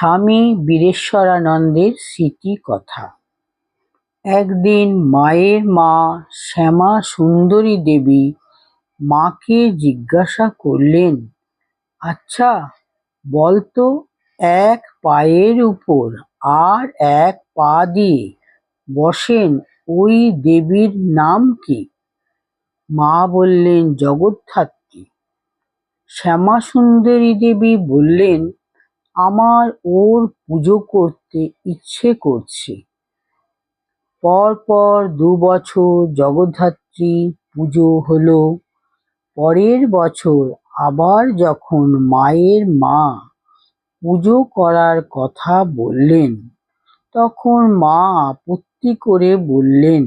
স্বামী বীরেশ্বরানন্দের স্মৃতিকথা। একদিন মায়ের মা শ্যামা সুন্দরী দেবী মাকে জিজ্ঞাসা করলেন, আচ্ছা বলতো, এক পায়ের উপর আর এক পা দিয়ে বসেন ওই দেবীর নাম কি? মা বললেন, জগদ্ধাত্রী। শ্যামা সুন্দরী দেবী বললেন, আমার ওর পুজো করতে ইচ্ছে করছে। পরপর 2 বছর জগদ্ধাত্রী পুজো হলো। পরের বছর আবার যখন মায়ের মা পুজো করার কথা বললেন, তখন মা আপত্তি করে বললেন,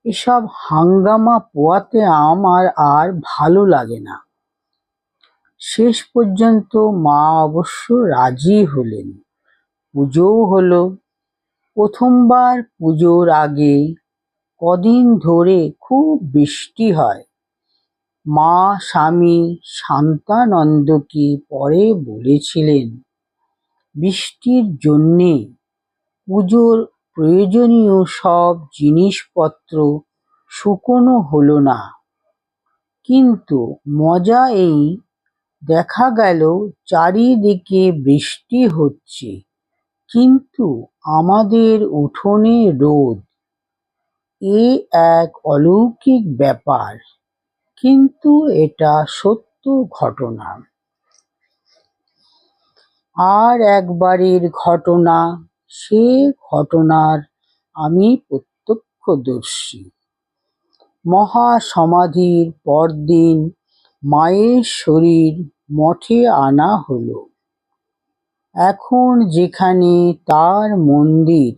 এসব হাঙ্গামা পোয়াতে আমার আর ভালো লাগে না। শেষ পর্যন্ত মা অবশ্য রাজি হলেন। পুজোও হলো। প্রথমবার পুজোর আগে কদিন ধরে খুব বৃষ্টি হয়। মা স্বামী শান্তানন্দকে পরে বলেছিলেন, বৃষ্টির জন্যে পুজোর প্রয়োজনীয় সব জিনিসপত্র শুকনো হলো না। কিন্তু মজা এই, দেখা গেল চারিদিকে বৃষ্টি হচ্ছে, কিন্তু আমাদের উঠোনে রোদ। এ এক অলৌকিক ব্যাপার, কিন্তু এটা সত্য ঘটনা। আর একবারের ঘটনা, সে ঘটনার আমি প্রত্যক্ষদর্শী। মহাসমাধির পরদিন মায়ের শরীর মঠে আনা হলো। এখন যেখানে তার মন্দির,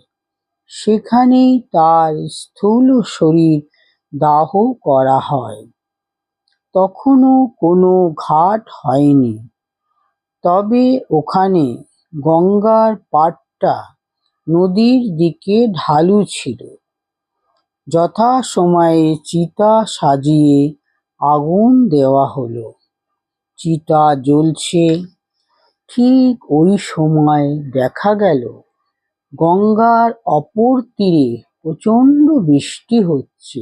সেখানেই তার স্থূল শরীর দাহ করা হয়। তখনও কোনো ঘাট হয়নি, তবে ওখানে গঙ্গার পাড়টা নদীর দিকে ঢালু ছিল। যথাসময়ে চিতা সাজিয়ে আগুন দেওয়া হলো। চিতা জ্বলছে। ঠিক ওই সময় দেখা গেল গঙ্গার অপর তীরে প্রচণ্ড বৃষ্টি হচ্ছে।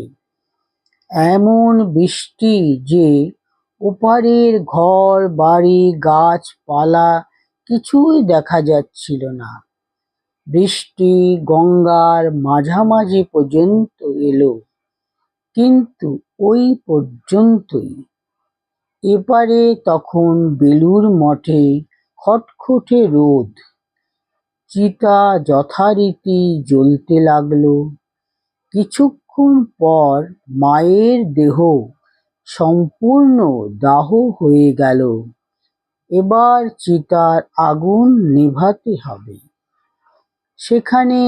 এমন বৃষ্টি যে ওপারের ঘর বাড়ি গাছপালা কিছুই দেখা যাচ্ছিল না। বৃষ্টি গঙ্গার মাঝামাঝি পর্যন্ত এলো, কিন্তু ওই পর্যন্তই। এপারে তখন বেলুড় মঠে খটখটে রোদ। চিতা যথারীতি জ্বলতে লাগলো। কিছুক্ষণ পর মায়ের দেহ সম্পূর্ণ দাহ হয়ে গেল। এবার চিতার আগুন নেভাতে হবে। সেখানে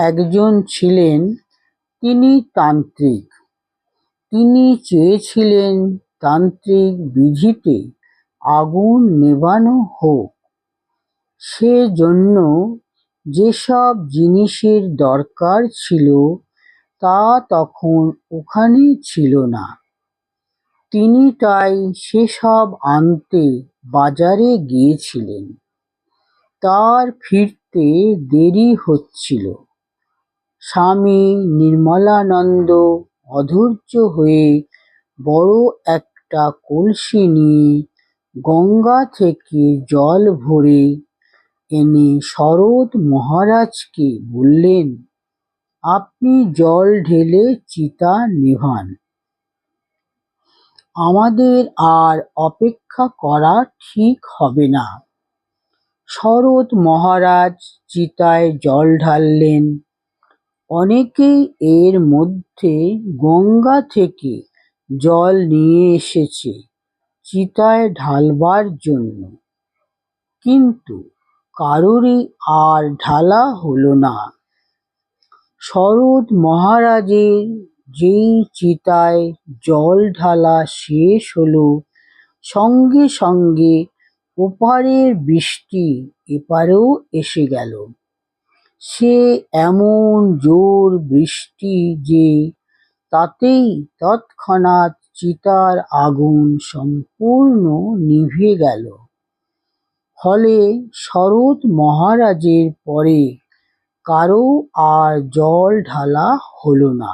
একজন ছিলেন, তিনি তান্ত্রিক। তিনি চেয়েছিলেন তান্ত্রিক বিধিতে আগুন নেভানো হোক। সেজন্য যেসব জিনিসের দরকার ছিল তা তখন ওখানে ছিল না। তিনি তাই সেসব আনতে বাজারে গিয়েছিলেন। তার ফিরতে দেরি হচ্ছিল। স্বামী নির্মলানন্দ অধৈর্য হয়ে বড় একটা কলসি নিয়ে গঙ্গা থেকে জল ভরে এনে শরৎ মহারাজকে বললেন, আপনি জল ঢেলে চিতা নেভান। আমাদের আর অপেক্ষা করা ঠিক হবে না। শরৎ মহারাজ চিতায় জল ঢাললেন। অনেকেই এর মধ্যে গঙ্গা থেকে জল নিয়ে এসেছে চিতায় ঢালবার জন্য, কিন্তু কারোরই আর ঢালা হলো না। শরৎ মহারাজের যেই চিতায় জল ঢালা শেষ হলো, সঙ্গে সঙ্গে ওপারের বৃষ্টি এপারেও এসে গেল। সে এমন জোর বৃষ্টি যে তাতেই তৎক্ষণাৎ চিতার আগুন সম্পূর্ণ নিভে গেল। ফলে শরৎ মহারাজের পরে কারো আর জল ঢালা হলো না।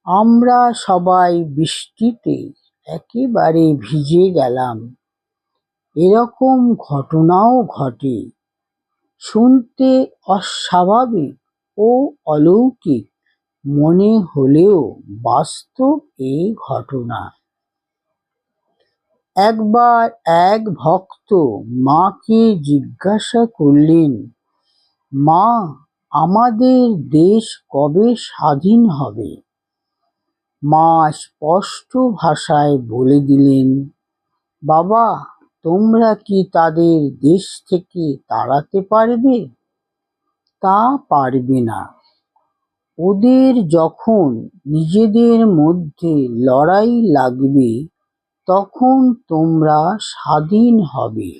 আমরা সবাই বৃষ্টিতে একেবারে ভিজে গেলাম। এরকম ঘটনাও ঘটে। শুনতে অস্বাভাবিক ও অলৌকিক মনে হলেও বাস্তব এই ঘটনা। একবার এক ভক্ত মাকে জিজ্ঞাসা করলেন, মা, আমাদের দেশ কবে স্বাধীন হবে? মা স্পষ্ট ভাষায় বলে দিলেন, বাবা, তোমরা কি তাদের দেশ থেকে তাড়াতে পারবে? তা পারবে না। ওদের যখন নিজেদের মধ্যে লড়াই লাগবে তখন তোমরা স্বাধীন হবে।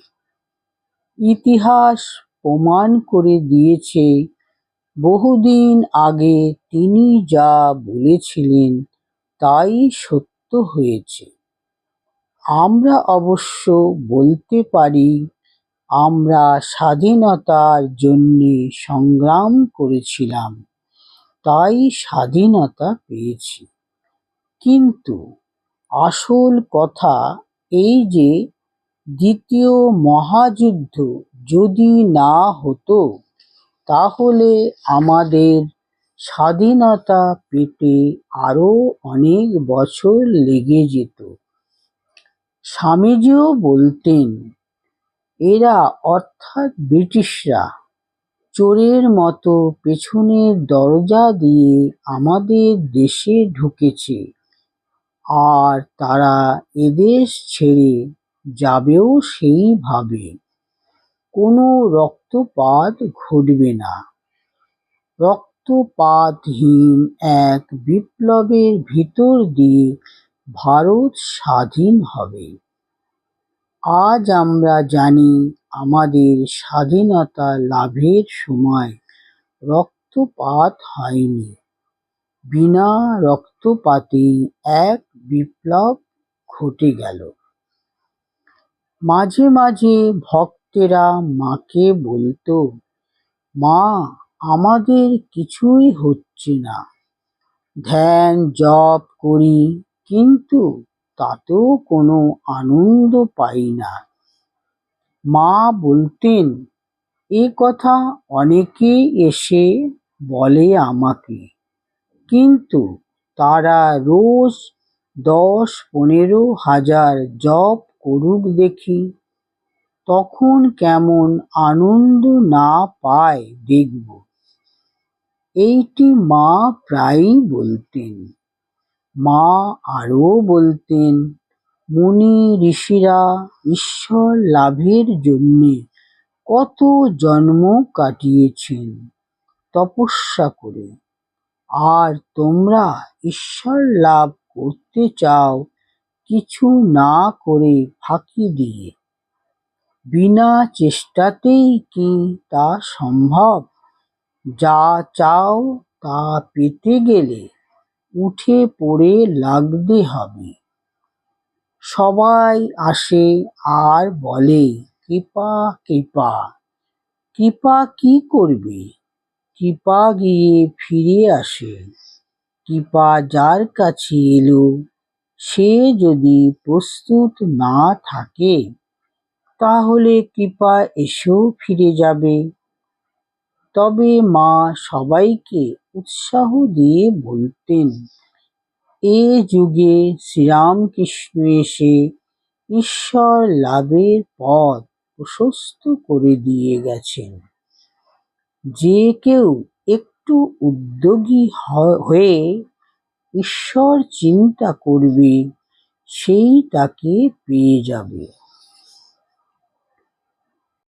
ইতিহাস প্রমাণ করে দিয়েছে, বহুদিন আগে তিনি যা বলেছিলেন তাই সত্য হয়েছে। আমরা অবশ্য বলতে পারি, আমরা স্বাধীনতার জন্যে সংগ্রাম করেছিলাম, তাই স্বাধীনতা পেয়েছি। কিন্তু আসল কথা এই যে, দ্বিতীয় মহাযুদ্ধ যদি না হতো তাহলে আমাদের স্বাধীনতা পেতে আরো অনেক বছর লেগে যেত। স্বামীজিও বলতেন, এরা অর্থাৎ ব্রিটিশরা চোরের মতো পেছনের দরজা দিয়ে আমাদের দেশে ঢুকেছে, আর তারা এদেশ ছেড়ে যাবেও সেইভাবে। কোনো রক্তপাত ঘটবে না। রক্তপাতহীন এক বিপ্লবের ভিতর দিয়ে ভারত স্বাধীন হবে। আজ আমরা জানি, আমাদের স্বাধীনতা লাভের সময় রক্তপাত হয়নি। বিনা রক্তপাতেই এক বিপ্লব ঘটে গেল। মাঝে মাঝে ভক্তেরা মাকে বলতো, মা, আমাদের কিছুই হচ্ছে না। ধ্যান জপ করি, কিন্তু তাতেও কোনো আনন্দ পাই না। মা বলতেন, এ কথা অনেকেই এসে বলে আমাকে, কিন্তু তারা রোজ 10-15 হাজার জপ করুক দেখি, তখন কেমন আনন্দ না পায় দেখব। এইটি মা প্রায়ই বলতেন। মা আরও বলতেন, মুনি ঋষিরা ঈশ্বর লাভের জন্যে কত জন্ম কাটিয়েছেন তপস্যা করে, আর তোমরা ঈশ্বর লাভ করতে চাও কিছু না করে ফাঁকি দিয়ে। বিনা চেষ্টাতেই কি তা সম্ভব? যা চাও তা পেতে গেলে উঠে পড়ে লাগতে হবে। সবাই আসে আর বলে, কৃপা কৃপা। কৃপা কি করবে? কৃপা গিয়ে ফিরে আসে। কৃপা যার কাছে এলো, সে যদি প্রস্তুত না থাকে তাহলে কৃপা এসেও ফিরে যাবে। তবে মা সবাইকে উৎসাহ দিয়ে বলতেন, এ যুগে শ্রীরামকৃষ্ণ এসে ঈশ্বর লাভের পথ প্রশস্ত করে দিয়ে গেছেন। যে কেউ একটু উদ্যোগী হয়ে ঈশ্বর চিন্তা করবে, সেই তাকে পেয়ে যাবে।